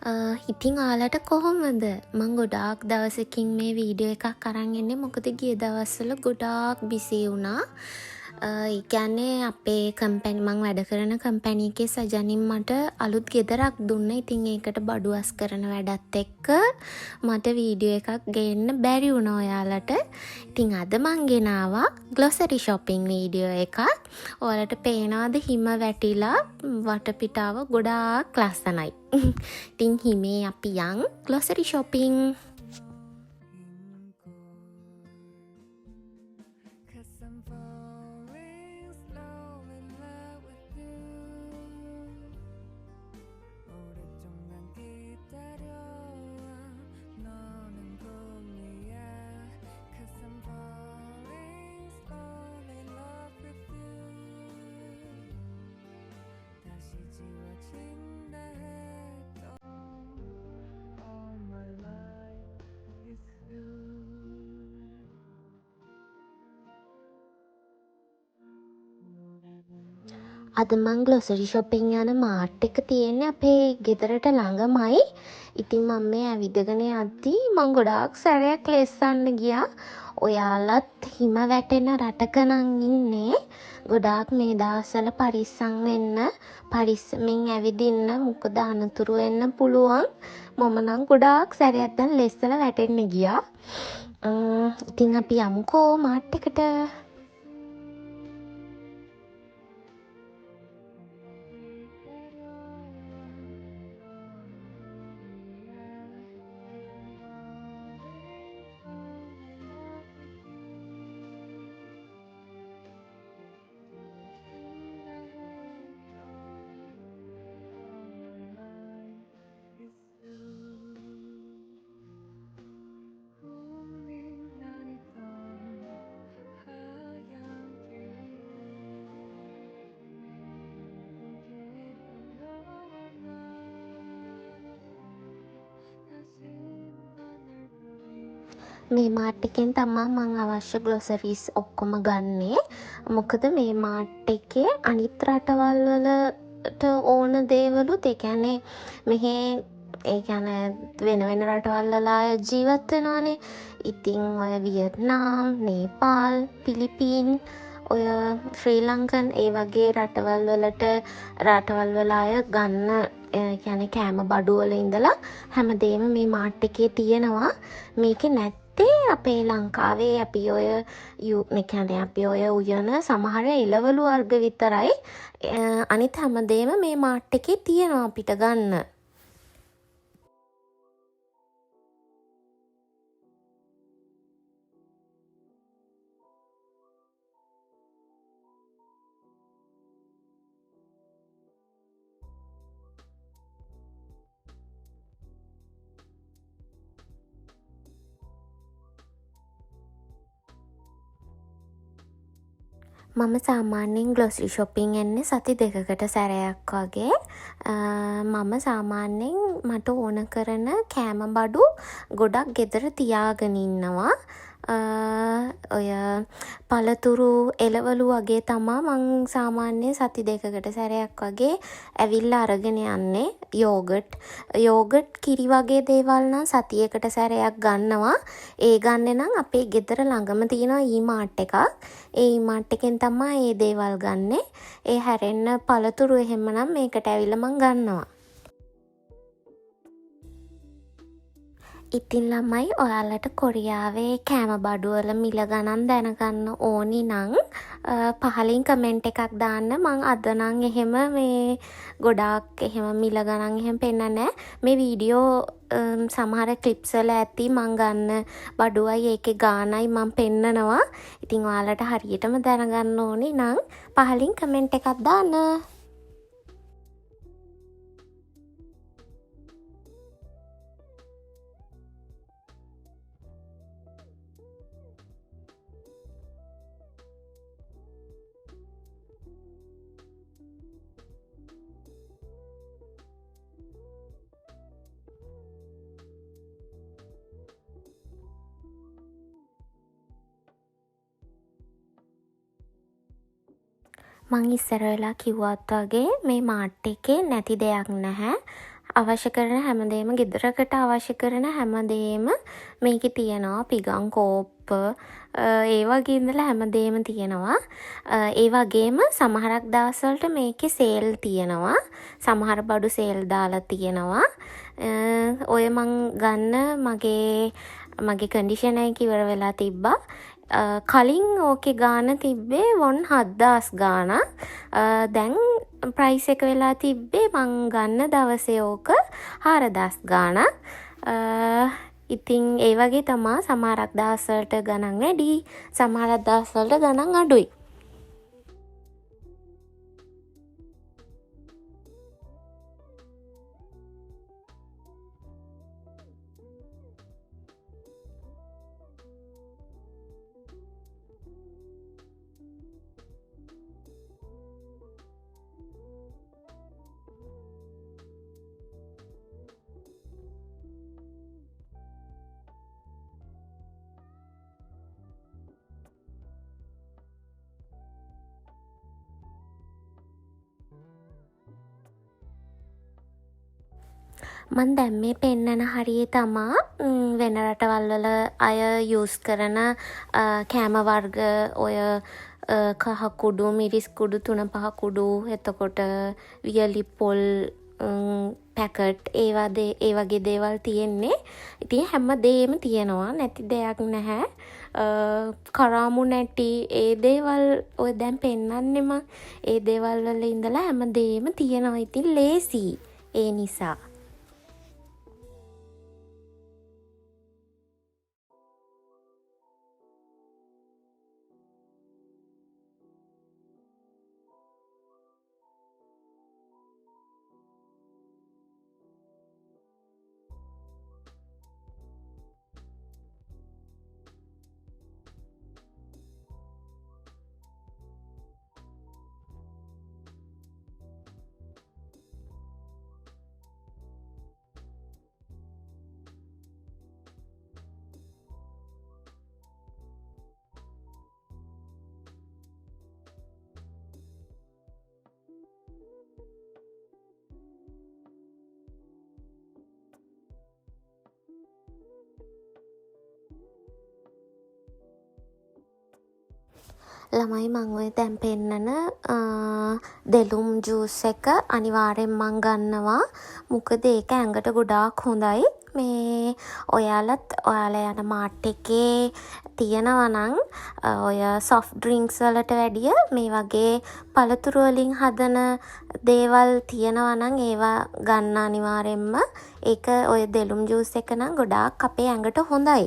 ඉතින් ඔයාලට කොහොමද? මං ගොඩාක් දවසකින් මේ වීඩියෝ එකක් අරන් එන්නේ. මොකද ගිය දවස්වල ගොඩාක් බිසි වුණා. ඒ කියන්නේ අපේ කම්පැනි මං වැඩ කරන කම්පැනි එකේ සජනින් මට අලුත් ගෙදරක් දුන්නා. ඉතින් ඒකට බඩු අස් කරන වැඩත් එක්ක මට වීඩියෝ එකක් ගේන්න බැරි වුණා ඔයාලට. ඉතින් අද මං ගෙනාවා ග්ලොසරි shopping වීඩියෝ එකක්. ඔයාලට පේනවාද හිම වැටිලා වටපිටාව ගොඩාක් ලස්සනයි. ඉතින් හිමේ අපි යන් ග්ලොසරි shopping. අද මං ග්ලොසරි shopping යන මාට් එක තියෙන්නේ අපේ ගෙදරට ළඟමයි. ඉතින් මම මේ ඇවිදගෙන යද්දී මං ගොඩාක් සැරයක් ලෙස්සන්න ගියා. ඔයාලත් හිම වැටෙන රටක නම් ඉන්නේ. ගොඩාක් මේ දවස්වල පරිස්සම් වෙන්න, පරිස්සමින් ඇවිදින්න. මොකද අනතුරු වෙන්න පුළුවන්. මම නම් ගොඩාක් සැරයක් දැන් ලෙස්සලා වැටෙන්න ගියා. ඉතින් අපි යමුකෝ මාට් එකට. මේ මාට් එකෙන් තමයි මම අවශ්‍ය ග්ලොසරිස් ඔක්කොම ගන්නේ. මොකද මේ මාට් එකේ අනිත් රටවල් වලට ඕන දේවලුත්, ඒ කියන්නේ මෙහි ඒ කියන්නේ වෙන වෙන රටවල් වල අය ජීවත් වෙනවානේ. ඉතින් ඔය වියට්නාම්, නේපාල්, පිලිපීන්, ඔය ශ්‍රී ලංකන් ඒ වගේ රටවල් වල අය ගන්න කියන්නේ කෑම බඩු වල ඉඳලා හැමදේම මේ මාට් එකේ තියෙනවා. මේකේ නැත්තේ අපේ ලංකාවේ අපි ඔය උයන සමහර එළවලු වර්ග විතරයි. අනිත් හැමදේම මේ මාට් එකේ තියෙනවා අපිට ගන්න. මම සාමාන්‍යයෙන් ග්ලොසරි shopping එන්නේ සති 2කට සැරයක් වගේ. මම සාමාන්‍යයෙන් මට ඕන කරන කෑම බඩු ගොඩක් ගෙදර තියාගෙන ඉන්නවා. ඔය පළතුරු එළවලු වගේ තමා මං සාමාන්‍යයෙන් සති 2කට සැරයක් වගේ ඇවිල්ලා අරගෙන යන්නේ. යෝගට් කිරි වගේ දේවල් නම් සතියකට සැරයක් ගන්නවා. ඒ ගන්නෙ නම් අපේ ගෙදර ළඟම තියෙනවා ඊ-මාර්ට් එකක්. ඒ ඊ-මාර්ට් එකෙන් තමයි මේ දේවල් ගන්නෙ. ඒ හැරෙන්න පළතුරු එහෙමනම් මේකට ඇවිල්ලා මං ගන්නවා. ඉතින් ළමයි ඔයාලට කොරියාවේ කෑම බඩු වල මිල ගණන් දැනගන්න ඕනි නම් පහලින් කමෙන්ට් එකක් දාන්න. මං අද නම් එහෙම මේ ගොඩාක් එහෙම මිල ගණන් එහෙම පෙන්නන්නේ නැහැ. මේ වීඩියෝ සමහර ක්ලිප්ස් වල ඇති මං ගන්න බඩුවයි ඒකේ ගානයි මං පෙන්නනවා. ඉතින් ඔයාලට හරියටම දැනගන්න ඕනි නම් පහලින් කමෙන්ට් එකක් දාන්න. මං ඉස්සර වෙලා කිව්වත් වගේ මේ මාට් එකේ නැති දෙයක් නැහැ. අවශ්‍ය කරන හැමදේම ගෙදරකට අවශ්‍ය කරන හැමදේම මේකේ තියෙනවා. පිගන් කෝප්ප ඒ වගේ ඉඳලා හැමදේම තියෙනවා. ඒ වගේම සමහරක් දවස්වලට මේකේ සේල් තියෙනවා. සමහර බඩු සේල් දාලා තියෙනවා. ඔය මං ගන්න මගේ කන්ඩිෂනර් එක ඉවර වෙලා තිබ්බා. කලින් ඕකේ ගාන තිබ්බේ වොන් 7,000 ගාණක්. දැන් ප්‍රයිස් එක වෙලා තිබ්බේ මං ගන්න දවසේ ඕක 4,000 ගාණක්. ඉතින් ඒ වගේ තමා සමහරක් දවස්වලට ගණන් වැඩි, සමහරක් දවස්වලට ගණන් අඩුයි. මං දැන් මේ පෙන්නන හරිය තමා වෙන රටවල් වල අය යූස් කරන කෑම වර්ග ඔය කහ කුඩු, මිරිස් කුඩු, තුන පහ කුඩු, එතකොට වියලි පොල් පැකට් ඒ වගේ දේවල් තියෙන්නේ. ඉතින් හැමදේම තියෙනවා. නැති දෙයක් නැහැ. කරාමු නැටි ඒ දේවල් ඔය දැන් පෙන්නන්නේ මං. ඒ දේවල් වල ඉඳලා හැමදේම තියෙනවා. ඉතින් ලේසියි ඒ නිසා. ළමයි මං ඔය දැන් පෙන්නන දෙලුම් ජූස් එක අනිවාර්යෙන් මං ගන්නවා. මොකද ඒක ඇඟට ගොඩාක් හොඳයි. මේ ඔයාලා යන මාට් එකේ තියෙනවා නම් ඔය සොෆ්ට් ඩ්‍රින්ක්ස් වලට වැඩිය මේ වගේ පළතුරු වලින් හදන දේවල් තියෙනවා නම් ඒවා ගන්න අනිවාර්යෙන්ම. ඒක ඔය දෙලුම් ජූස් එක නම් ගොඩාක් අපේ ඇඟට හොඳයි.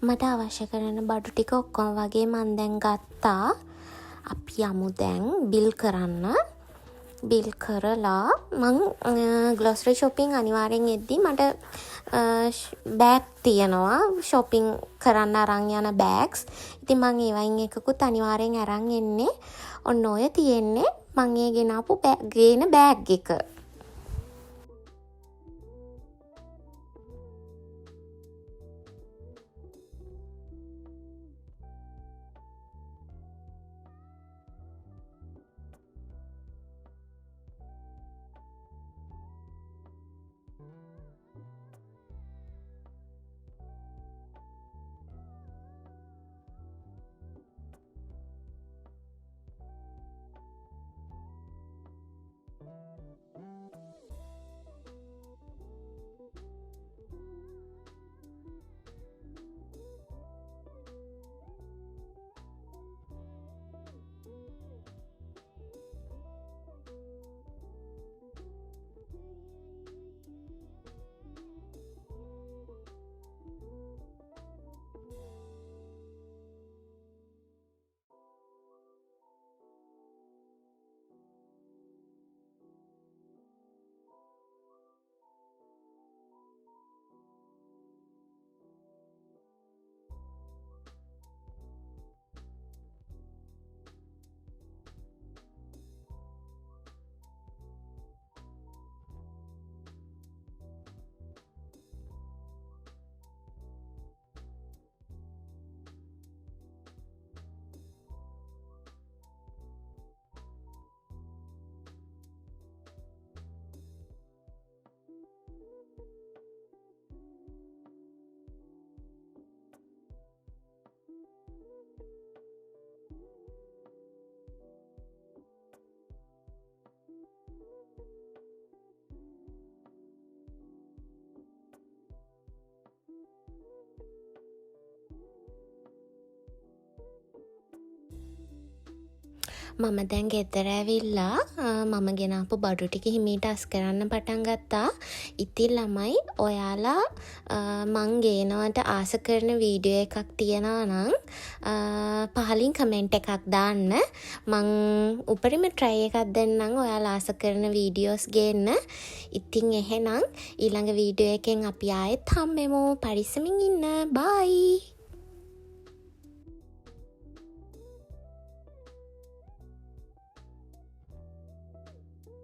මට අවශ්‍ය කරන බඩු ටික ඔක්කොම වගේ මං දැන් ගත්තා. අපි යමු දැන් බිල් කරන්න. බිල් කරලා මං ග්ලොසරි shopping අනිවාර්යෙන් එද්දි මට බෑග් තියෙනවා. shopping කරන්න අරන් යන බෑග්ස්. ඉතින් මං ඒවයින් එකකුත් අනිවාර්යෙන් අරන් එන්නේ. ඔන්න ඔය තියෙන්නේ මං ඒ ගෙනාපු ගේන බෑග් එක. මම දැන් ගෙදර ඇවිල්ලා මම ගෙනාපු බඩු ටික හිමීට අස් කරන්න පටන් ගත්තා. ඉතින් ළමයි ඔයාලා මං ගේනවට ආස කරන වීඩියෝ එකක් තියෙනවා නම් පහලින් කමෙන්ට් එකක් දාන්න. මං උපරිම try එකක් දෙන්නම් ඔයාලා ආස කරන වීඩියෝස් ගේන්න. ඉතින් එහෙනම් ඊළඟ වීඩියෝ එකෙන් අපි ආයෙත් හම්බෙමු. පරිස්සමින් ඉන්න. bye.